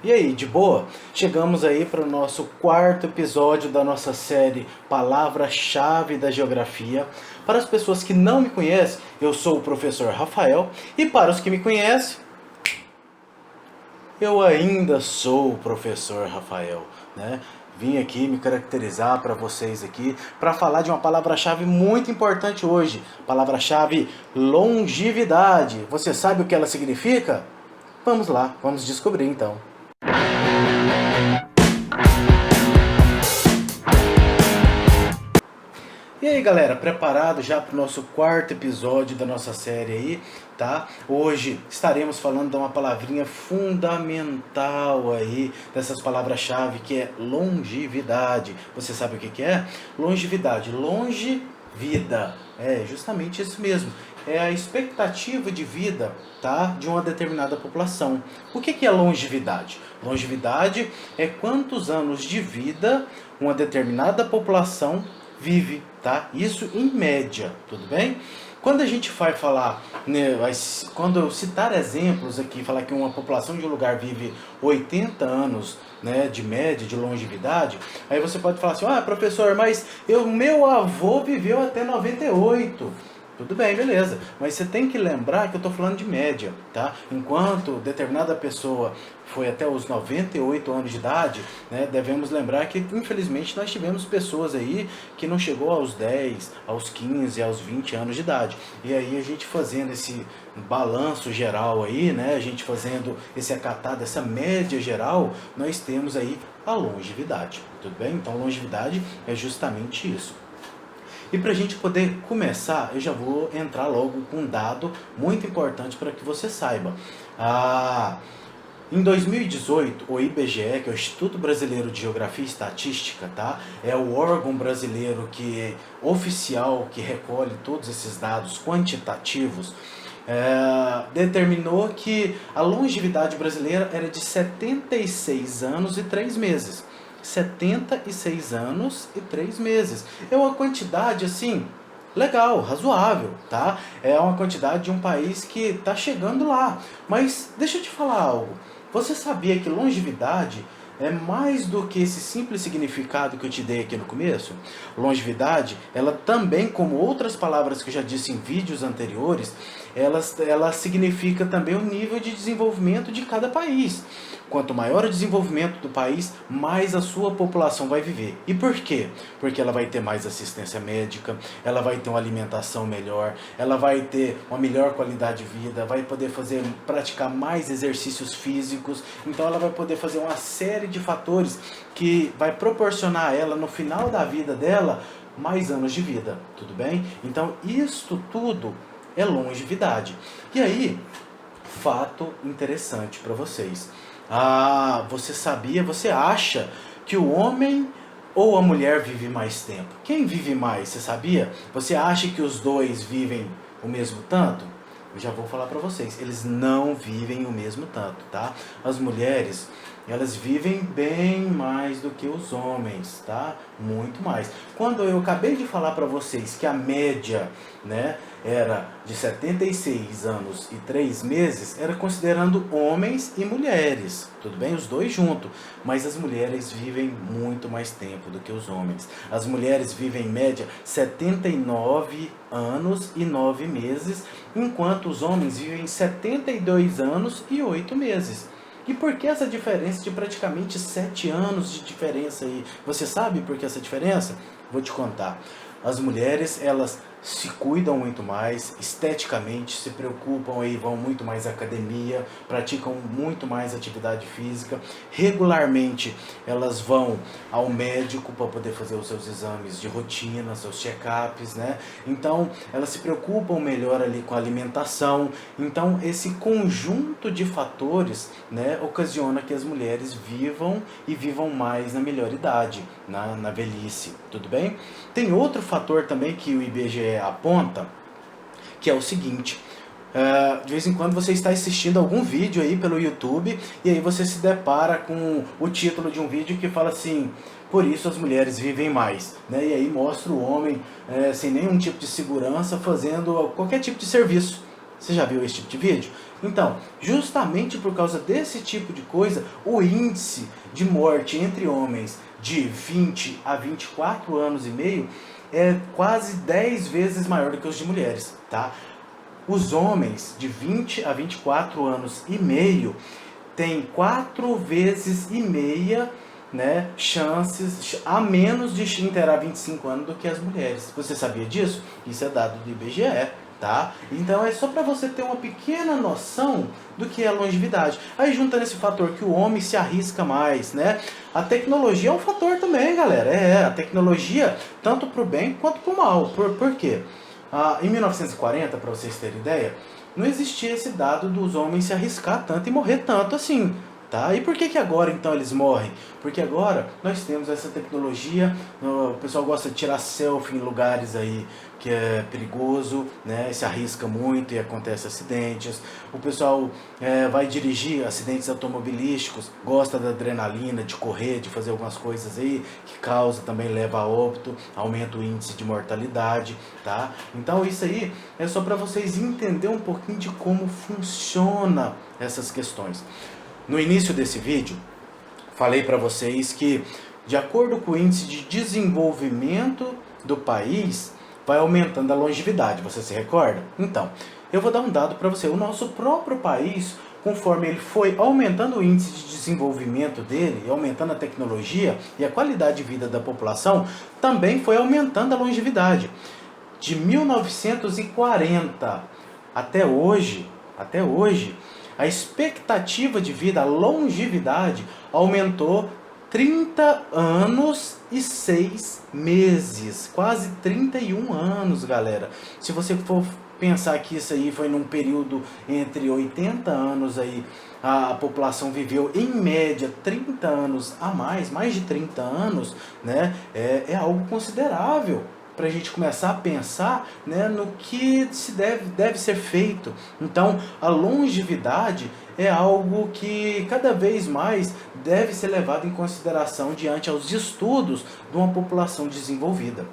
E aí, de boa? Chegamos aí para o nosso quarto episódio da nossa série Palavra-Chave da Geografia. Para as pessoas que não me conhecem, eu sou o professor Rafael. E para os que me conhecem, eu ainda sou o professor Rafael, né? Vim aqui me caracterizar para vocês aqui, para falar de uma palavra-chave muito importante hoje. Palavra-chave longevidade. Você sabe o que ela significa? Vamos lá, vamos descobrir então. E aí galera, preparado já para o nosso quarto episódio da nossa série aí, tá? Hoje estaremos falando de uma palavrinha fundamental aí, dessas palavras-chave, que é longevidade. Você sabe o que é? Longevidade, longe, vida. É justamente isso mesmo. É a expectativa de vida, tá, de uma determinada população. O que é longevidade? Longevidade é quantos anos de vida uma determinada população vive, tá? Isso em média, tudo bem? Quando a gente vai falar, né, quando eu citar exemplos aqui, falar que uma população de um lugar vive 80 anos, né, de média, de longevidade, aí você pode falar assim, professor, mas meu avô viveu até 98. Tudo bem, beleza, mas você tem que lembrar que eu estou falando de média, tá? Enquanto determinada pessoa foi até os 98 anos de idade, né, devemos lembrar que infelizmente nós tivemos pessoas aí que não chegou aos 10, aos 15, aos 20 anos de idade. E aí a gente fazendo esse balanço geral aí, né, a gente fazendo esse acatado, essa média geral, nós temos aí a longevidade, tudo bem? Então longevidade é justamente isso. E para a gente poder começar, eu já vou entrar logo com um dado muito importante para que você saiba. Em 2018, o IBGE, que é o Instituto Brasileiro de Geografia e Estatística, tá? É o órgão brasileiro oficial que recolhe todos esses dados quantitativos, determinou que a longevidade brasileira era de 76 anos e 3 meses. 76 anos e 3 meses. É uma quantidade, assim, legal, razoável, tá? É uma quantidade de um país que está chegando lá. Mas deixa eu te falar algo. Você sabia que longevidade é mais do que esse simples significado que eu te dei aqui no começo? Longevidade, ela também, como outras palavras que eu já disse em vídeos anteriores, ela significa também o nível de desenvolvimento de cada país. Quanto maior o desenvolvimento do país, mais a sua população vai viver. E por quê? Porque ela vai ter mais assistência médica, ela vai ter uma alimentação melhor, ela vai ter uma melhor qualidade de vida, vai poder praticar mais exercícios físicos, então ela vai poder fazer uma série de fatores que vai proporcionar a ela, no final da vida dela, mais anos de vida, tudo bem? Então isto tudo é longevidade. E aí, fato interessante para vocês. Você acha que o homem ou a mulher vive mais tempo? Quem vive mais, você sabia? Você acha que os dois vivem o mesmo tanto? Eu já vou falar para vocês, eles não vivem o mesmo tanto, tá? As mulheres, elas vivem bem mais do que os homens, tá? Muito mais. Quando eu acabei de falar para vocês que a média, né, era de 76 anos e 3 meses, era considerando homens e mulheres, tudo bem? Os dois juntos, mas as mulheres vivem muito mais tempo do que os homens. As mulheres vivem em média 79 anos e 9 meses, enquanto os homens vivem 72 anos e 8 meses. E por que essa diferença de praticamente 7 anos de diferença aí? Você sabe por que essa diferença? Vou te contar. As mulheres, elas se cuidam muito mais esteticamente, se preocupam aí, vão muito mais à academia, praticam muito mais atividade física, regularmente elas vão ao médico para poder fazer os seus exames de rotina, seus check-ups, né? Então elas se preocupam melhor ali com a alimentação. Então esse conjunto de fatores, né, ocasiona que as mulheres vivam mais na melhor idade, na velhice, tudo bem? Tem outro fator também que o IBGE aponta, que é o seguinte: de vez em quando você está assistindo algum vídeo aí pelo YouTube e aí você se depara com o título de um vídeo que fala assim, por isso as mulheres vivem mais, né? E aí mostra o homem sem nenhum tipo de segurança fazendo qualquer tipo de serviço. Você já viu esse tipo de vídeo? Então, justamente por causa desse tipo de coisa, o índice de morte entre homens de 20 a 24 anos e meio é quase 10 vezes maior do que os de mulheres, tá? Os homens de 20 a 24 anos e meio têm 4 vezes e meia, né, chances a menos de inteirar 25 anos do que as mulheres. Você sabia disso? Isso é dado do IBGE, tá? Então é só para você ter uma pequena noção do que é a longevidade. Aí juntando esse fator que o homem se arrisca mais, né? A tecnologia é um fator também, galera. A tecnologia tanto para o bem quanto para o mal. Por quê? Em 1940, para vocês terem ideia, não existia esse dado dos homens se arriscar tanto e morrer tanto assim. Tá? E por que agora então eles morrem? Porque agora nós temos essa tecnologia, o pessoal gosta de tirar selfie em lugares aí que é perigoso, né? Se arrisca muito e acontece acidentes. O pessoal vai dirigir acidentes automobilísticos, gosta da adrenalina, de correr, de fazer algumas coisas aí que causa, também leva a óbito, aumenta o índice de mortalidade, tá? Então isso aí é só para vocês entenderem um pouquinho de como funciona essas questões. No início desse vídeo, falei para vocês que, de acordo com o índice de desenvolvimento do país, vai aumentando a longevidade, você se recorda? Então, eu vou dar um dado para você. O nosso próprio país, conforme ele foi aumentando o índice de desenvolvimento dele, e aumentando a tecnologia e a qualidade de vida da população, também foi aumentando a longevidade. De 1940 até hoje, a expectativa de vida, a longevidade, aumentou 30 anos e 6 meses. Quase 31 anos, galera. Se você for pensar que isso aí foi num período entre 80 anos aí, a população viveu em média 30 anos a mais de 30 anos, né? É algo considerável para a gente começar a pensar, né, no que se deve ser feito. Então, a longevidade é algo que cada vez mais deve ser levado em consideração diante aos estudos de uma população desenvolvida.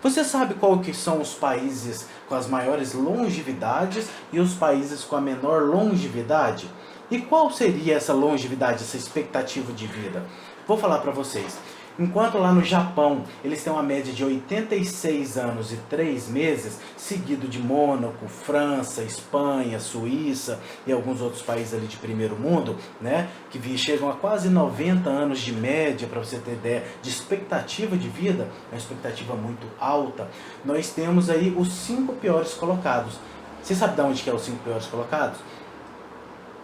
Você sabe qual que são os países com as maiores longevidades e os países com a menor longevidade? E qual seria essa longevidade, essa expectativa de vida? Vou falar para vocês. Enquanto lá no Japão eles têm uma média de 86 anos e 3 meses, seguido de Mônaco, França, Espanha, Suíça e alguns outros países ali de primeiro mundo, né, que chegam a quase 90 anos de média, para você ter ideia, de expectativa de vida, uma expectativa muito alta. Nós temos aí os 5 piores colocados. Você sabe de onde que é os 5 piores colocados?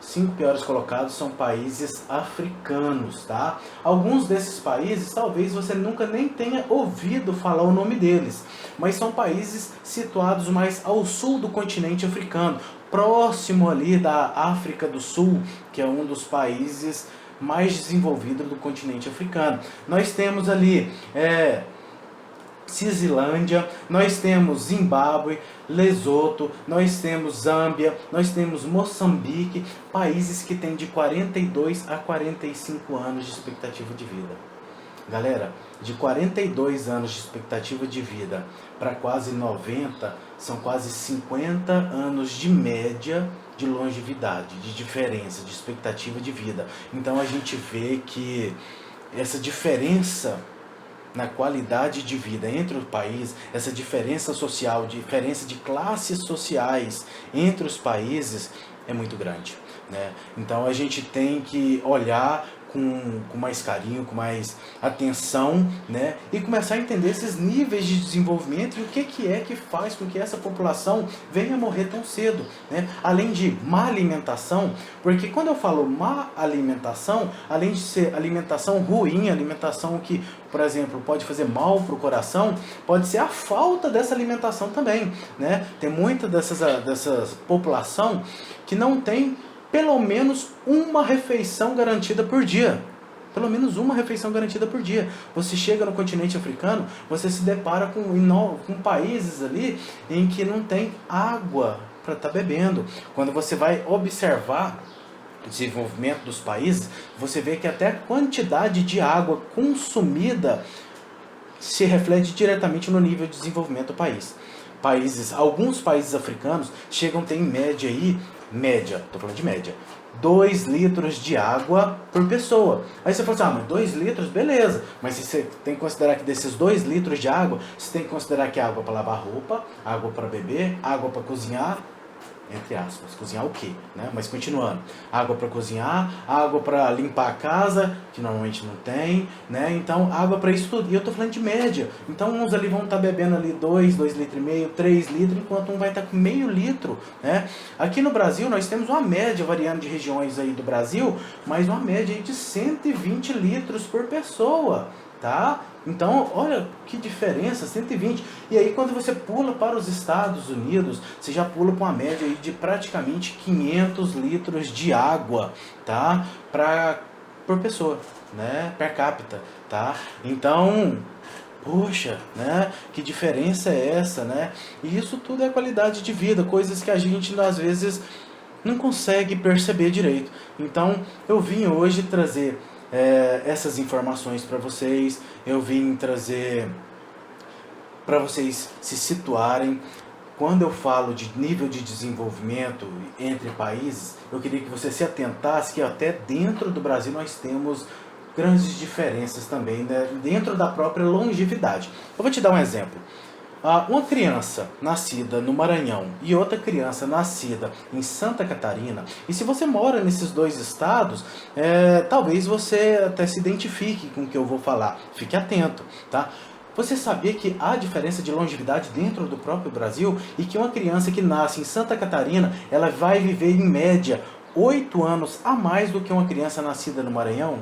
5 piores colocados são países africanos, tá? Alguns desses países, talvez você nunca nem tenha ouvido falar o nome deles, mas são países situados mais ao sul do continente africano, próximo ali da África do Sul, que é um dos países mais desenvolvidos do continente africano. Nós temos ali Cisilândia, nós temos Zimbábue, Lesoto, nós temos Zâmbia, nós temos Moçambique, países que têm de 42 a 45 anos de expectativa de vida. Galera, de 42 anos de expectativa de vida para quase 90, são quase 50 anos de média de longevidade, de diferença, de expectativa de vida. Então a gente vê que essa diferença na qualidade de vida entre os países, essa diferença social, diferença de classes sociais entre os países é muito grande, né? Então a gente tem que olhar com mais carinho, com mais atenção, né? E começar a entender esses níveis de desenvolvimento e o que é que faz com que essa população venha morrer tão cedo, né? Além de má alimentação, porque quando eu falo má alimentação, além de ser alimentação ruim, alimentação que, por exemplo, pode fazer mal para o coração, pode ser a falta dessa alimentação também, né? Tem muita dessas população que não tem pelo menos uma refeição garantida por dia. Pelo menos uma refeição garantida por dia. Você chega no continente africano, você se depara com países ali em que não tem água para estar bebendo. Quando você vai observar o desenvolvimento dos países, você vê que até a quantidade de água consumida se reflete diretamente no nível de desenvolvimento do país. Alguns países africanos chegam a ter em média aí média, tô falando de média, 2 litros de água por pessoa. Aí você fala assim, mas 2 litros, beleza. Mas você tem que considerar que desses 2 litros de água, você tem que considerar que é água para lavar roupa, água para beber, água para cozinhar, entre aspas, cozinhar o quê, né? Mas continuando, água para cozinhar, água para limpar a casa, que normalmente não tem, né? Então, água para isso tudo. E eu tô falando de média. Então, uns ali vão estar bebendo ali 2 litros e meio, 3 litros, enquanto um vai estar com meio litro, né? Aqui no Brasil, nós temos uma média, variando de regiões aí do Brasil, mas uma média aí de 120 litros por pessoa, tá? Então, olha que diferença, 120. E aí, quando você pula para os Estados Unidos, você já pula com uma média aí de praticamente 500 litros de água, tá? Por pessoa, né? Per capita, tá? Então, poxa, né? Que diferença é essa, né? E isso tudo é qualidade de vida, coisas que a gente, às vezes, não consegue perceber direito. Então, eu vim hoje trazer essas informações para vocês, eu vim trazer para vocês se situarem. Quando eu falo de nível de desenvolvimento entre países, eu queria que você se atentasse que até dentro do Brasil nós temos grandes diferenças também, né, dentro da própria longevidade. Eu vou te dar um exemplo. Uma criança nascida no Maranhão e outra criança nascida em Santa Catarina, e se você mora nesses dois estados, talvez você até se identifique com o que eu vou falar. Fique atento, tá? Você sabia que há diferença de longevidade dentro do próprio Brasil e que uma criança que nasce em Santa Catarina, ela vai viver em média 8 anos a mais do que uma criança nascida no Maranhão?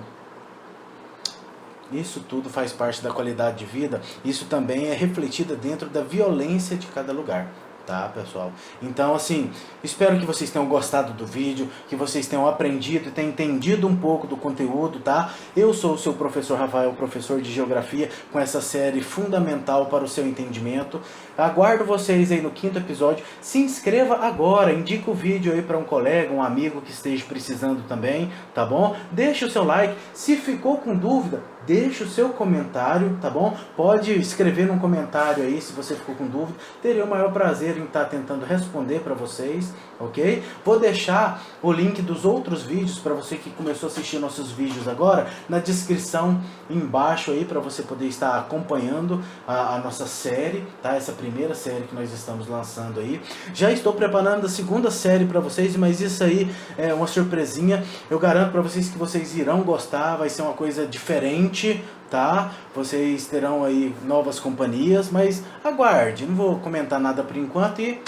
Isso tudo faz parte da qualidade de vida. Isso também é refletido dentro da violência de cada lugar, tá, pessoal? Então, assim, espero que vocês tenham gostado do vídeo, que vocês tenham aprendido e tenham entendido um pouco do conteúdo, tá? Eu sou o seu professor Rafael, professor de Geografia, com essa série fundamental para o seu entendimento. Aguardo vocês aí no 5º episódio. Se inscreva agora, indica o vídeo aí para um colega, um amigo que esteja precisando também, tá bom? Deixa o seu like. Se ficou com dúvida, deixa o seu comentário, tá bom? Pode escrever num comentário aí se você ficou com dúvida. Teria o maior prazer em estar tentando responder para vocês, ok? Vou deixar o link dos outros vídeos para você que começou a assistir nossos vídeos agora na descrição embaixo aí para você poder estar acompanhando a nossa série, tá? Essa primeira série que nós estamos lançando aí. Já estou preparando a 2ª série para vocês, mas isso aí é uma surpresinha. Eu garanto para vocês que vocês irão gostar, vai ser uma coisa diferente, tá? Vocês terão aí novas companhias, mas aguarde, não vou comentar nada por enquanto e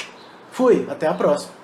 fui, até a próxima.